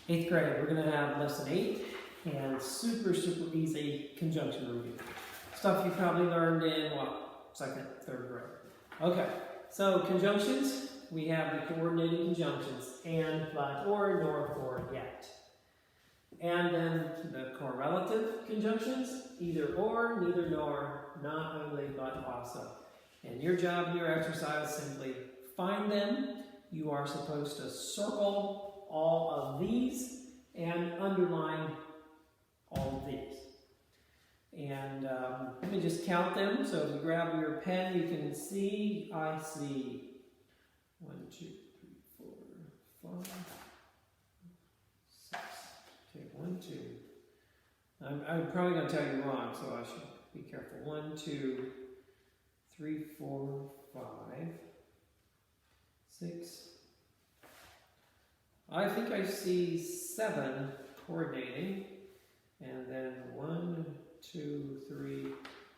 8th grade, we're going to have lesson 8 and super easy conjunction review. Stuff you probably learned in, what, 2nd, 3rd grade. Okay, so conjunctions, we have the coordinating conjunctions, and, but, or, nor, for, yet. And then the correlative conjunctions, either or, neither nor, not only, but also. And your job in your exercise is simply find them. You are supposed to circle all of these and underline all of these. And let me just count them. So if you grab your pen, you can see, I see 1, 2, 3, 4, 5, 6. Okay, 1, 2. I'm probably going to tell you wrong, so I should be careful. 1, 2, 3, 4, 5, 6. I think I see 7 coordinating, and then 1, 2, 3,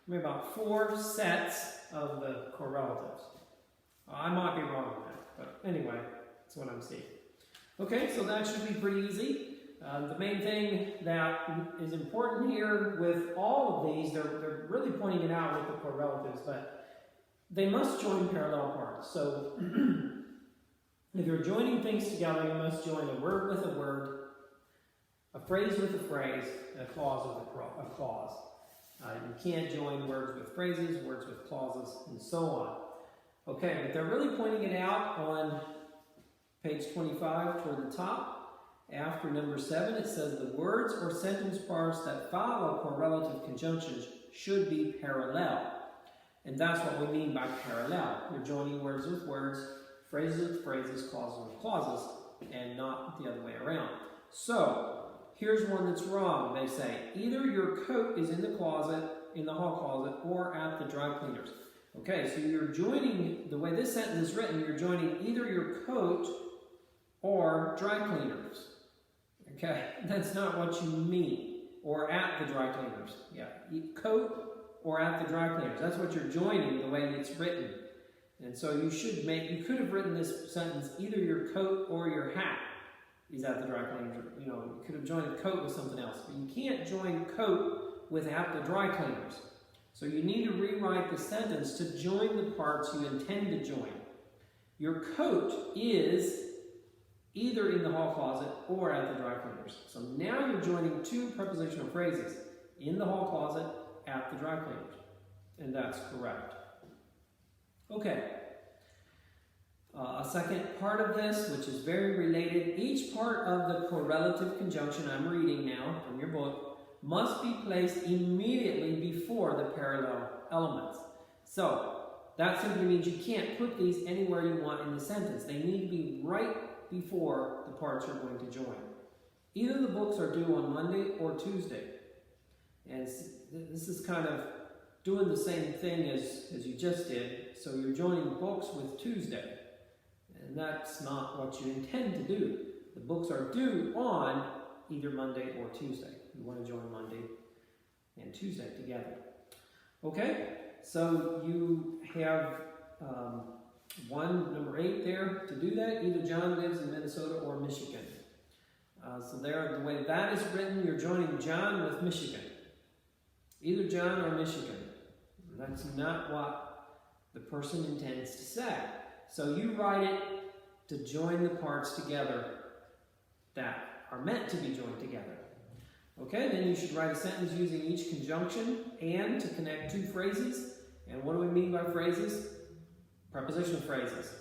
maybe about 4 sets of the correlatives. I might be wrong on that, but anyway, that's what I'm seeing. Okay, so that should be pretty easy. The main thing that is important here with all of these, they're really pointing it out with the correlatives, but they must join parallel parts. So if you're joining things together, you must join a word with a word, a phrase with a phrase, and a clause with a clause. You can't join words with phrases, words with clauses, and so on. Okay, but they're really pointing it out on page 25 toward the top. After number 7, it says the words or sentence parts that follow correlative conjunctions should be parallel. And that's what we mean by parallel. You're joining words with words, phrases with phrases, clauses with clauses, and not the other way around. So, here's one that's wrong. They say, either your coat is in the closet, in the hall closet, or at the dry cleaners. Okay, so you're joining, the way this sentence is written, you're joining either your coat or dry cleaners. Okay, that's not what you mean. Or at the dry cleaners. Yeah, coat or at the dry cleaners. That's what you're joining the way it's written. And so you could have written this sentence, either your coat or your hat is at the dry cleaners. You know, you could have joined a coat with something else. But you can't join coat with at the dry cleaners. So you need to rewrite the sentence to join the parts you intend to join. Your coat is either in the hall closet or at the dry cleaners. So now you're joining 2 prepositional phrases, in the hall closet, at the dry cleaners. And that's correct. Okay. A second part of this, which is very related, each part of the correlative conjunction I'm reading now from your book must be placed immediately before the parallel elements. So that simply means you can't put these anywhere you want in the sentence. They need to be right before the parts you're going to join. Either the books are due on Monday or Tuesday. And this is kind of doing the same thing as you just did. So you're joining books with Tuesday. And that's not what you intend to do. The books are due on either Monday or Tuesday. You want to join Monday and Tuesday together. Okay, so you have number 8 there to do that. Either John lives in Minnesota or Michigan. So there, the way that is written, you're joining John with Michigan. Either John or Michigan. That's not what the person intends to say. So you write it to join the parts together that are meant to be joined together. Okay, then you should write a sentence using each conjunction and to connect 2 phrases. And what do we mean by phrases? Prepositional phrases.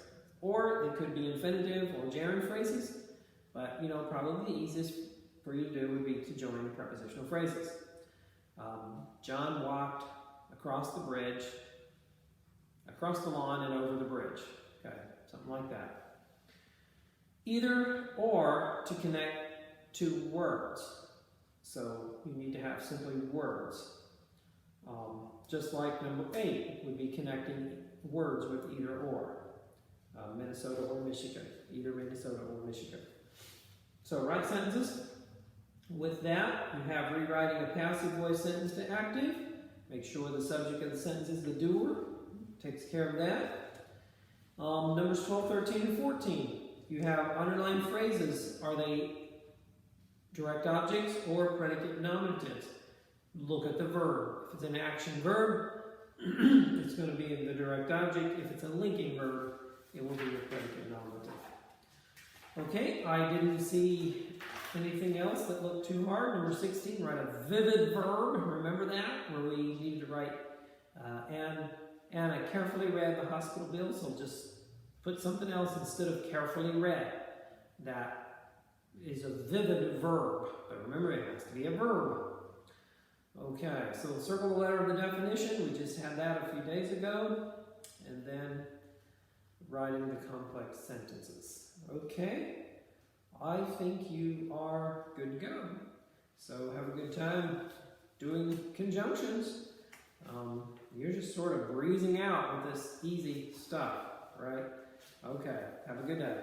Or they could be infinitive or gerund phrases. But, you know, probably the easiest for you to do would be to join prepositional phrases. John walked across the bridge, across the lawn and over the bridge. Okay, something like that. Either or to connect 2 words. So you need to have simply words. Just like number 8 would be connecting words with either or. Minnesota or Michigan. Either Minnesota or Michigan. So write sentences. With that, you have rewriting a passive voice sentence to active. Make sure the subject of the sentence is the doer. Takes care of that. Numbers 12, 13, and 14. You have underlined phrases. Are they direct objects or predicate nominatives. Look at the verb. If it's an action verb, it's going to be in the direct object. If it's a linking verb, it will be your predicate nominative. Okay, I didn't see anything else that looked too hard. Number 16, write a vivid verb. Remember that? Where we needed to write, Anna carefully read the hospital bill, so just put something else instead of carefully read. That is a vivid verb, but remember it has to be a verb. Okay, so circle the letter of the definition. We just had that a few days ago. And then writing the complex sentences. Okay, I think you are good to go. So have a good time doing conjunctions. You're just sort of breezing out with this easy stuff, right? Okay, have a good day.